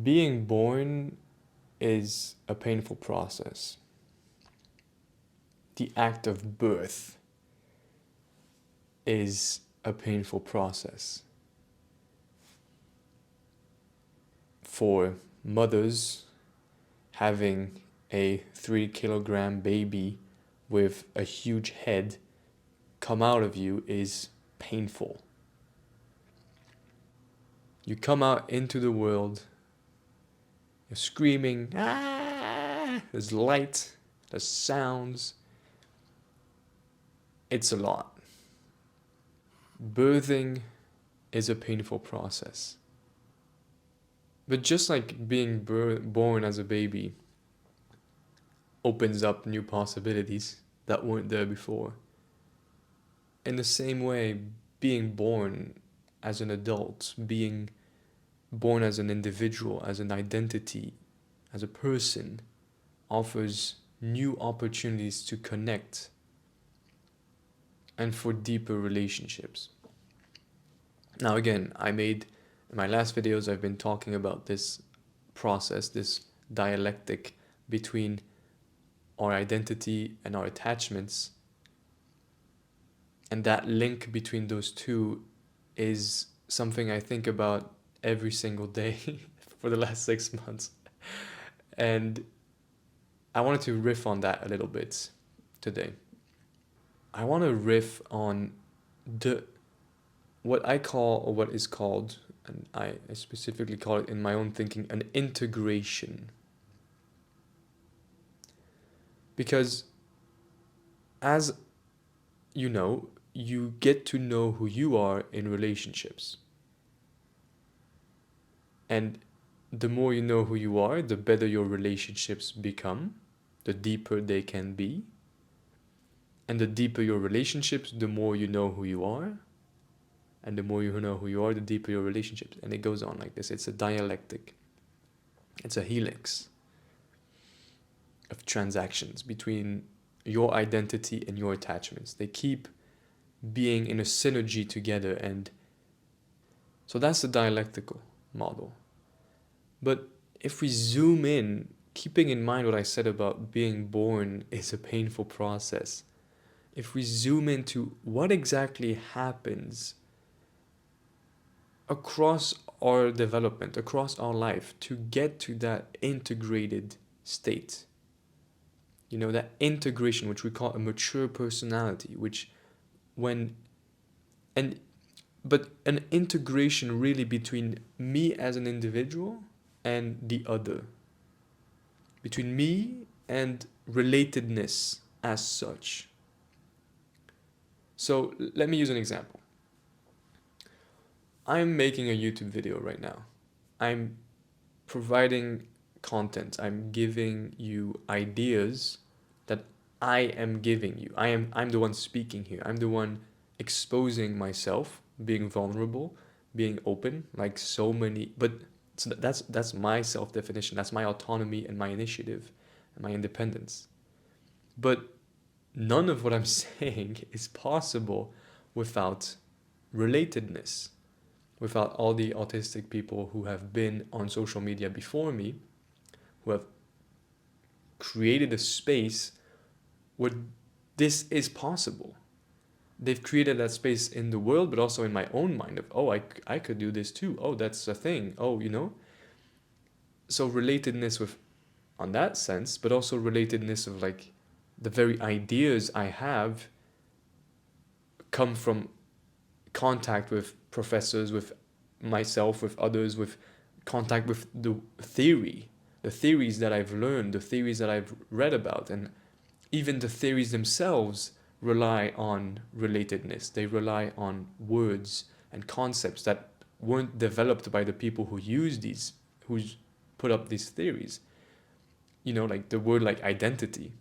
Being born is a painful process. The act of birth is a painful process. For mothers, having a 3 kilogram baby with a huge head come out of you is painful. You come out into the world, you're screaming, ah! There's light, there's sounds. It's a lot. Birthing is a painful process. But just like being born as a baby opens up new possibilities that weren't there before, in the same way, being born as an adult, being born as an individual, as an identity, as a person, offers new opportunities to connect and for deeper relationships. Now again, in my last videos, I've been talking about this process, this dialectic between our identity and our attachments. And that link between those two is something I think about every single day for the last 6 months. And I wanted to riff on that a little bit today. I want to riff on what I call, or what is called, and I specifically call it in my own thinking, an integration. Because as you know, you get to know who you are in relationships. And the more you know who you are, the better your relationships become, the deeper they can be. And the deeper your relationships, the more you know who you are. And the more you know who you are, the deeper your relationships. And it goes on like this. It's a dialectic. It's a helix of transactions between your identity and your attachments. They keep being in a synergy together. And so that's the dialectical model. But if we zoom in, keeping in mind what I said about being born is a painful process, if we zoom into what exactly happens across our development, across our life, to get to that integrated state, that integration, which we call a mature personality, but an integration really between me as an individual and the other, between me and relatedness as such. So let me use an example. I'm making a YouTube video right now. I'm providing content. I'm giving you ideas that I am giving you. I'm the one speaking here. I'm the one exposing myself, being vulnerable, being open, like so many. But so that's my self-definition. That's my autonomy and my initiative and my independence. But none of what I'm saying is possible without relatedness, without all the autistic people who have been on social media before me, who have created a space where this is possible. They've created that space in the world, but also in my own mind of, oh, I could do this too. Oh, that's a thing. Oh, So relatedness on that sense, but also relatedness of like the very ideas I have come from contact with professors, with myself, with others, with contact with the theories that I've learned, the theories that I've read about, and even the theories themselves rely on relatedness. They rely on words and concepts that weren't developed by the people who put up these theories. Like the word like identity.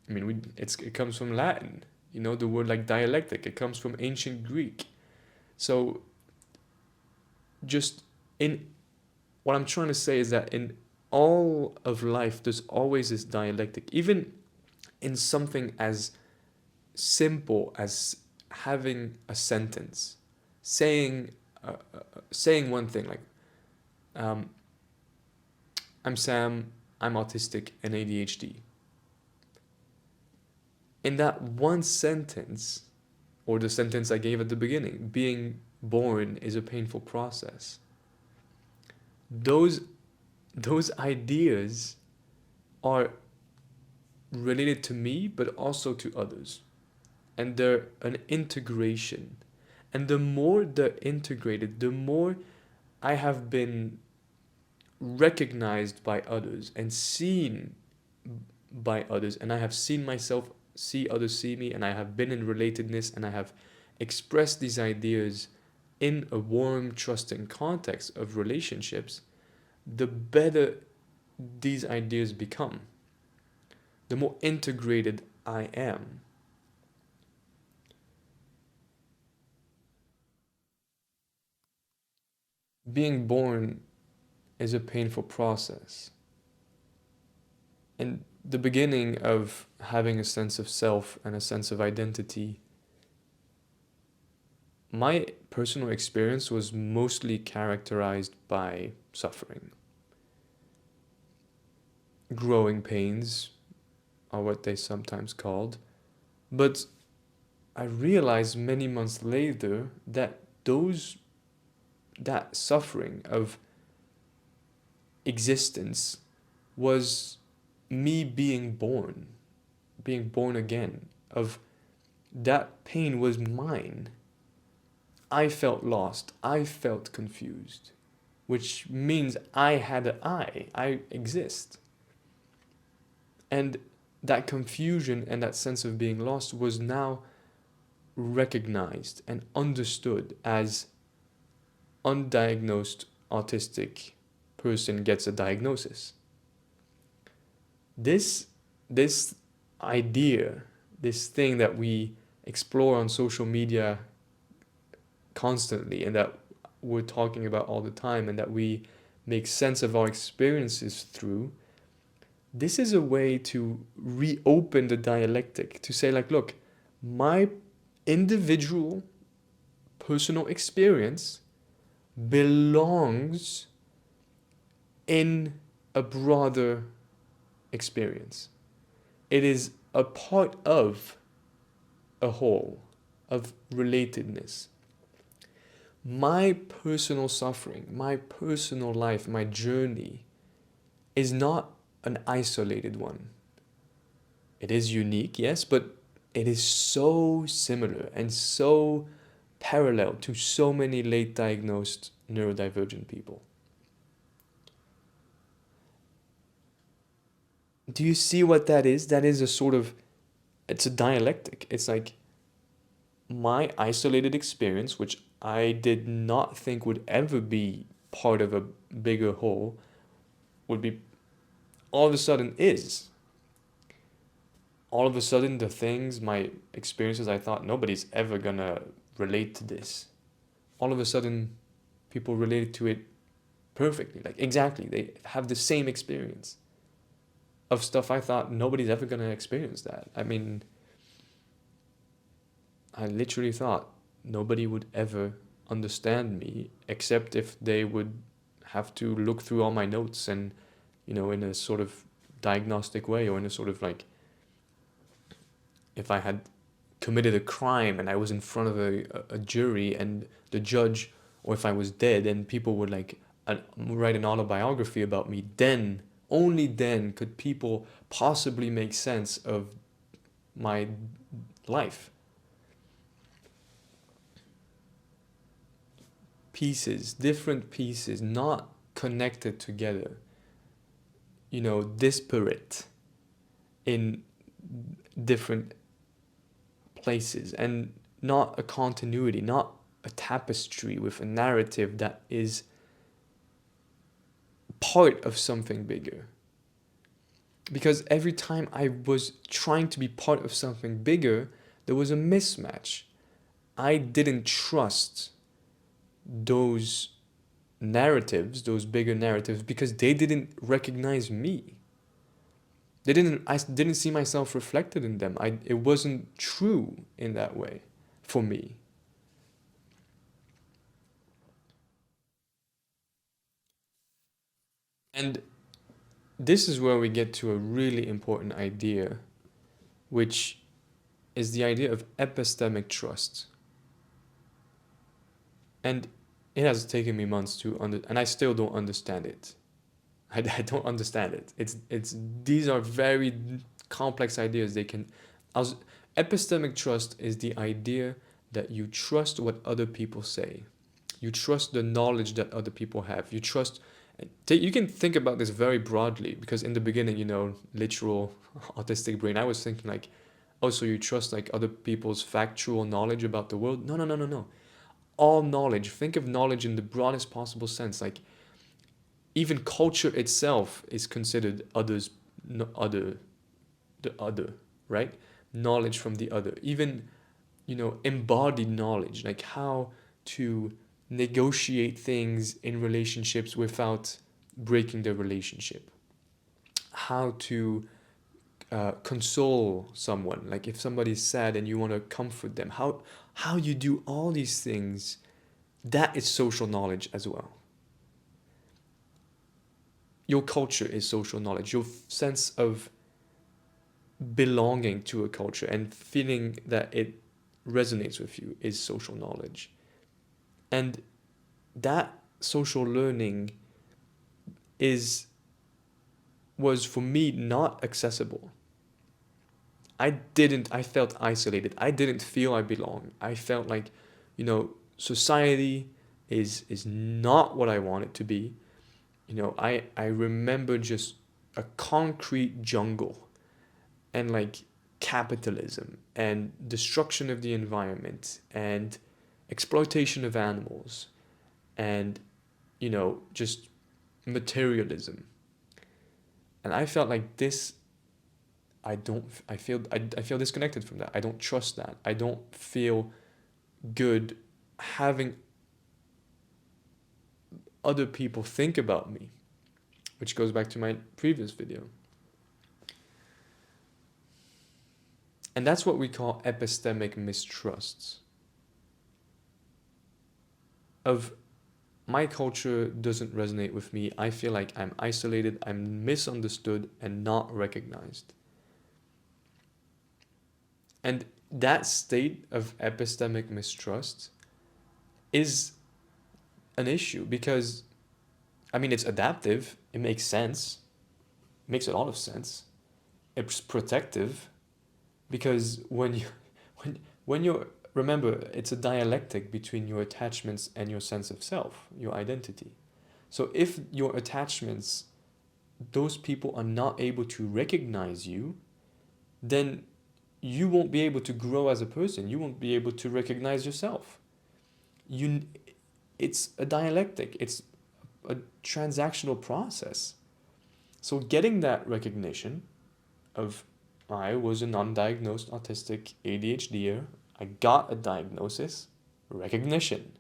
I mean, it comes from Latin. The word like dialectic, it comes from ancient Greek. So just in what I'm trying to say is that in all of life, there's always this dialectic, even in something as simple as having a sentence, saying one thing like, I'm Sam, I'm autistic and ADHD. In that one sentence, or the sentence I gave at the beginning, being born is a painful process. Those those ideas are related to me but also to others. And they're an integration. And the more they're integrated, the more I have been recognized by others and seen by others, and I have seen myself see others see me, and I have been in relatedness, and I have expressed these ideas in a warm, trusting context of relationships, the better these ideas become, the more integrated I am. Being born is a painful process. And the beginning of having a sense of self and a sense of identity, my personal experience was mostly characterized by suffering. Growing pains are what they sometimes called. But I realized many months later that that suffering of existence was me being born again, of that pain was mine. I felt lost, I felt confused, which means I had an I exist. And that confusion and that sense of being lost was now recognized and understood as undiagnosed autistic person gets a diagnosis. This this idea, this thing that we explore on social media constantly and that we're talking about all the time and that we make sense of our experiences through, this is a way to reopen the dialectic, to say like, look, my individual personal experience belongs in a broader experience. It is a part of a whole, of relatedness. My personal suffering, my personal life, my journey is not an isolated one. It is unique, yes, but it is so similar and so parallel to so many late diagnosed neurodivergent people. Do you see what that is? That is a sort of, it's a dialectic. It's like my isolated experience, which I did not think would ever be part of a bigger whole, would be all of a sudden is. All of a sudden, the things, my experiences, I thought nobody's ever gonna relate to this. All of a sudden, people relate to it perfectly. Like, exactly. They have the same experience of stuff I thought nobody's ever gonna experience that. I mean, I literally thought nobody would ever understand me except if they would have to look through all my notes and, in a sort of diagnostic way, or in a sort of like, if I had committed a crime and I was in front of a jury and the judge, or if I was dead and people would like write an autobiography about me, then, only then could people possibly make sense of my life. Pieces, different pieces, not connected together, disparate in different places, and not a continuity, not a tapestry with a narrative that is part of something bigger. Because every time I was trying to be part of something bigger, there was a mismatch. I didn't trust those narratives, those bigger narratives, because they didn't recognize me. I didn't see myself reflected in them. It wasn't true in that way for me. And this is where we get to a really important idea, which is the idea of epistemic trust. And it has taken me months to and I still don't understand it. I don't understand it. It's these are very complex ideas. They can, I was, epistemic trust is the idea that you trust what other people say. You trust the knowledge that other people have. You trust. You can think about this very broadly because in the beginning, literal autistic brain, I was thinking like, oh, so you trust like other people's factual knowledge about the world? No, no, no, no, no. All knowledge. Think of knowledge in the broadest possible sense. Like even culture itself is considered others, no, other, the other, right? Knowledge from the other. Even embodied knowledge, like how to negotiate things in relationships without breaking the relationship, how to console someone, like if somebody's sad and you want to comfort them, how you do all these things. That is social knowledge as well. Your culture is social knowledge. Your sense of belonging to a culture and feeling that it resonates with you is social knowledge. And that social learning is was for me not accessible. I felt isolated. I didn't feel I belong. I felt like, society is not what I want it to be. I remember just a concrete jungle and like capitalism and destruction of the environment and exploitation of animals and just materialism. And I felt like this, I feel disconnected from that. I don't trust that. I don't feel good having other people think about me, which goes back to my previous video. And that's what we call epistemic mistrusts. Of my culture doesn't resonate with me. I feel like I'm isolated, I'm misunderstood, and not recognized. And that state of epistemic mistrust is an issue because, I mean, it's adaptive, it makes sense, it makes a lot of sense. It's protective because when you're, remember, it's a dialectic between your attachments and your sense of self, your identity. So if your attachments, those people are not able to recognize you, then you won't be able to grow as a person. You won't be able to recognize yourself. It's a dialectic. It's a transactional process. So getting that recognition of I was an undiagnosed autistic ADHDer, I got a diagnosis, recognition.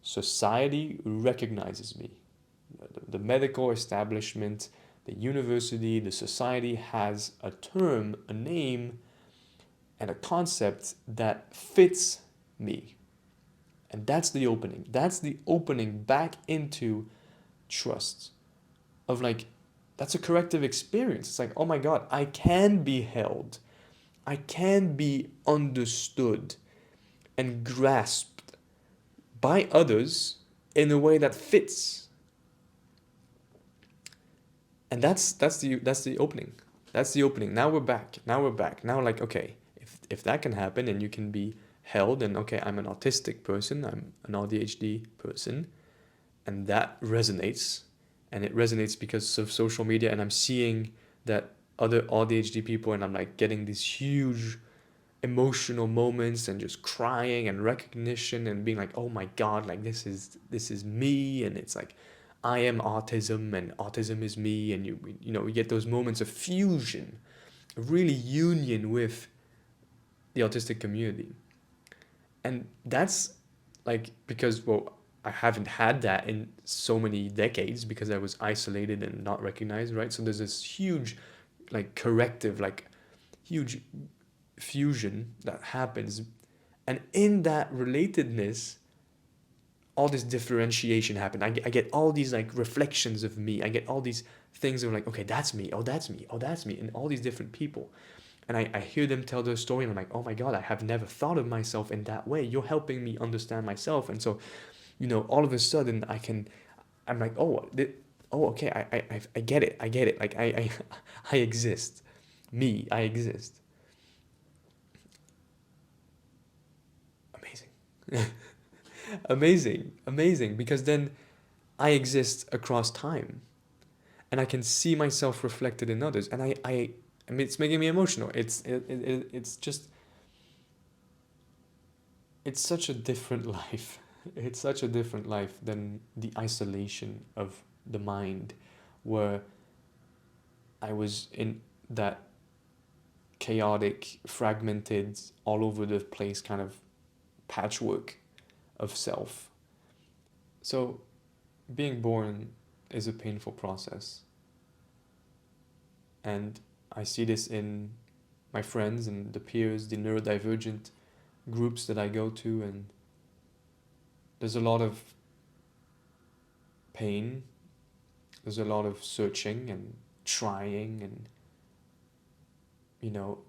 Society recognizes me. The medical establishment, the university, the society has a term, a name, and a concept that fits me. And that's the opening. That's the opening back into trust. Of like, that's a corrective experience. It's like, oh my God, I can be held. I can be understood and grasped by others in a way that fits. And that's the opening. That's the opening. Now we're back. Now like, okay, if that can happen and you can be held and okay, I'm an autistic person, I'm an ADHD person, and that resonates, and it resonates because of social media, and I'm seeing that other ADHD people, and I'm like getting these huge emotional moments and just crying and recognition and being like, oh my God, like this is me, and it's like I am autism and autism is me, and we get those moments of fusion, of really union with the autistic community. And that's like because well, I haven't had that in so many decades because I was isolated and not recognized, right? So there's this huge like corrective, like huge fusion that happens. And in that relatedness, all this differentiation happen. I get all these like reflections of me. I get all these things of like, okay, that's me. Oh, that's me. Oh, that's me. And all these different people. And I hear them tell their story and I'm like, oh my God, I have never thought of myself in that way. You're helping me understand myself. And so, all of a sudden I'm like, oh, okay, I get it. I get it. Like I exist. Me, I exist. Amazing. Amazing. Because then I exist across time and I can see myself reflected in others. And I mean, it's making me emotional. It's just, it's such a different life. It's such a different life than the isolation of the mind where I was in that chaotic, fragmented, all over the place kind of patchwork of self. So, being born is a painful process. And I see this in my friends and the peers, the neurodivergent groups that I go to, and there's a lot of pain, there's a lot of searching and trying, and, you know,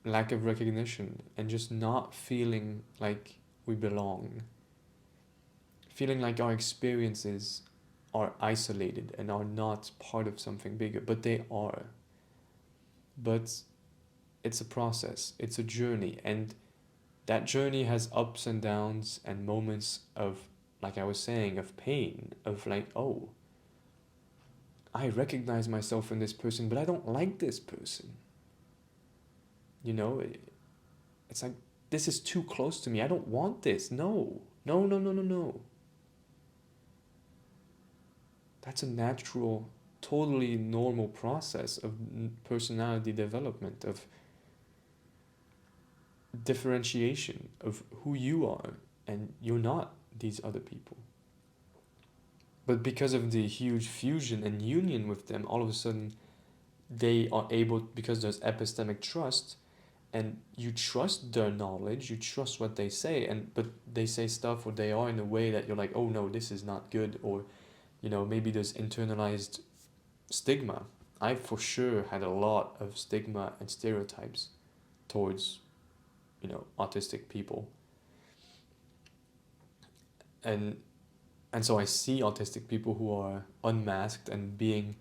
lack of recognition, and just not feeling like we belong, feeling like our experiences are isolated and are not part of something bigger, but they are. But it's a process, it's a journey, and that journey has ups and downs and moments of, like I was saying, of pain, of like, oh, I recognize myself in this person, but I don't like this person. You know, it's like, this is too close to me. I don't want this. No, no, no, no, no, no. That's a natural, totally normal process of personality development, of differentiation of who you are, and you're not these other people. But because of the huge fusion and union with them, all of a sudden they are able, because there's epistemic trust, and you trust their knowledge, you trust what they say, and but they say stuff or they are in a way that you're like, oh no, this is not good, or maybe there's internalized stigma. I for sure had a lot of stigma and stereotypes towards autistic people, and so I see autistic people who are unmasked and being,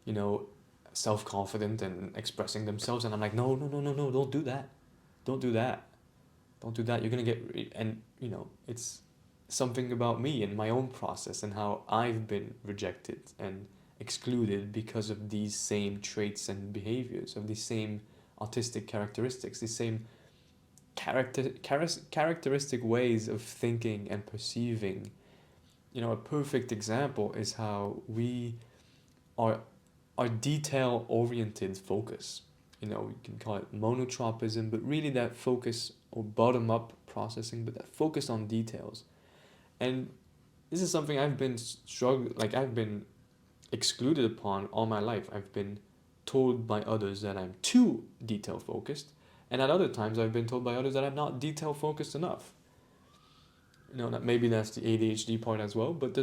you know, self-confident and expressing themselves, and I'm like, no, no, no, no, no, don't do that, don't do that, don't do that. You're gonna get and it's something about me and my own process and how I've been rejected and excluded because of these same traits and behaviors, of these same autistic characteristics, these same characteristic ways of thinking and perceiving. A perfect example is how we are our detail oriented focus. We can call it monotropism, but really that focus, or bottom up processing, but that focus on details. And this is something I've been I've been excluded upon all my life. I've been told by others that I'm too detail focused, and at other times I've been told by others that I'm not detail focused enough. That maybe that's the ADHD part as well, but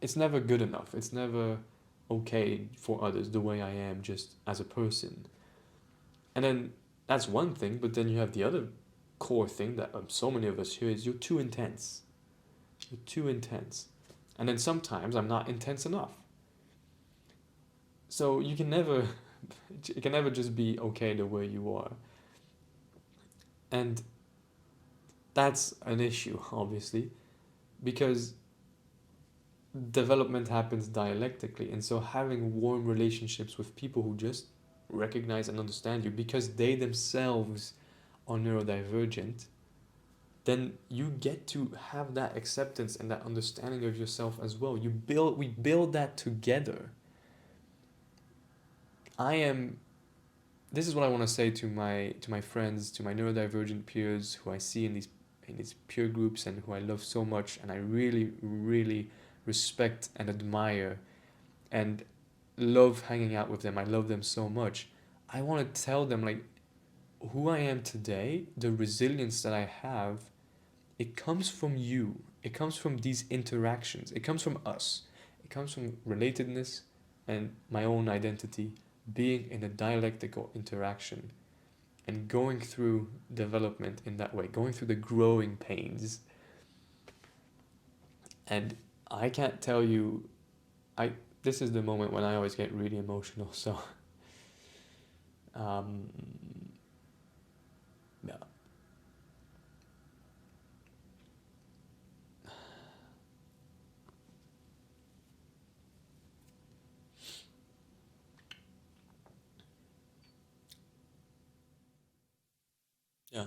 it's never good enough. It's never okay for others the way I am just as a person. And then that's one thing, but then you have the other core thing that so many of us hear is you're too intense. You're too intense. And then sometimes I'm not intense enough. So you can never it can never just be okay the way you are. And that's an issue, obviously, because development happens dialectically, and so having warm relationships with people who just recognize and understand you because they themselves are neurodivergent, then you get to have that acceptance and that understanding of yourself as well. We build that together. I am This is what I want to say to my friends, to my neurodivergent peers who I see in these peer groups and who I love so much, and I really, really respect and admire and love hanging out with them. I love them so much. I want to tell them, like, who I am today, the resilience that I have it comes from you. It comes from these interactions. It comes from us. It comes from relatedness and my own identity being in a dialectical interaction and going through development in that way, going through the growing pains. And I can't tell you, I this is the moment when I always get really emotional. So, um, yeah, yeah.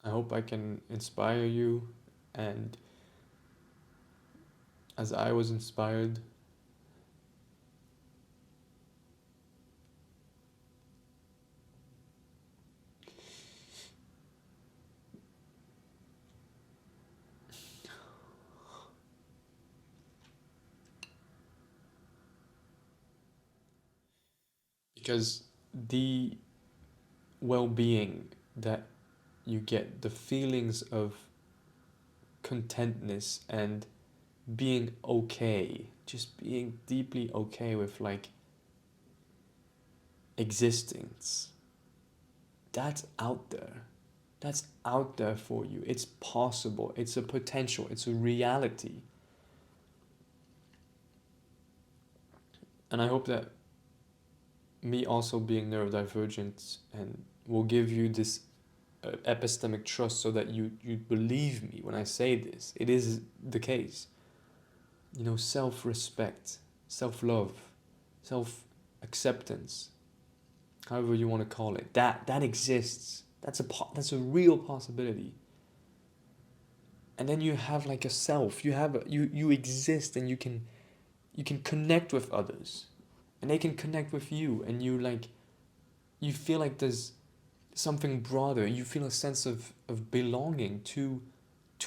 I hope I can inspire you, and as I was inspired, because the well-being that you get, the feelings of contentness and being okay, just being deeply okay with like existence, that's out there. That's out there for you. It's possible. It's a potential. It's a reality. And I hope that me also being neurodivergent and will give you this epistemic trust so that you believe me when I say this. It is the case. You know, self-respect, self-love, self-acceptance, however you want to call it, that exists. That's a real possibility. And then you have like a self. You exist, and you can connect with others, and they can connect with you, and you feel like there's something broader. You feel a sense of belonging to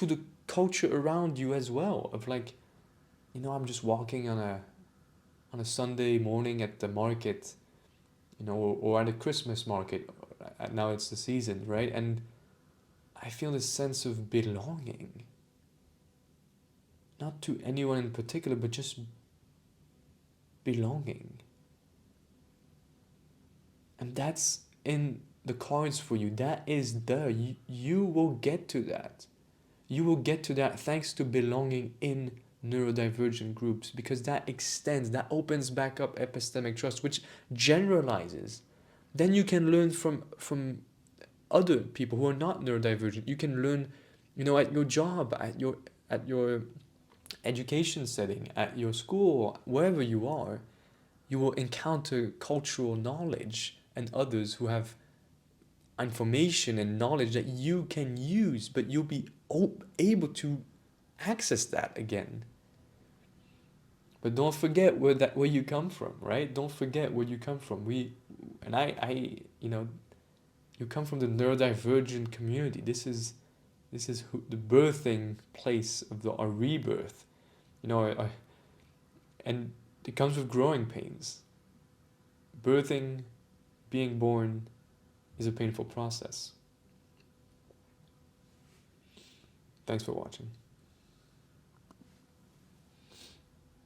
the culture around you as well. Of like, I'm just walking on a Sunday morning at the market, or at a Christmas market. Now it's the season, right? And I feel this sense of belonging, not to anyone in particular, but just belonging. And that's in the cards for you. That is there. You will get to that. You will get to that thanks to belonging in neurodivergent groups, because that extends, that opens back up epistemic trust, which generalizes. Then you can learn from other people who are not neurodivergent. You can learn, at your job, at your education setting, at your school, wherever you are. You will encounter cultural knowledge and others who have information and knowledge that you can use, but you'll be able to access that again. But don't forget where you come from, right? Don't forget where you come from. You come from the neurodivergent community. This is the birthing place of our rebirth. And it comes with growing pains. Birthing, being born, is a painful process. Thanks for watching.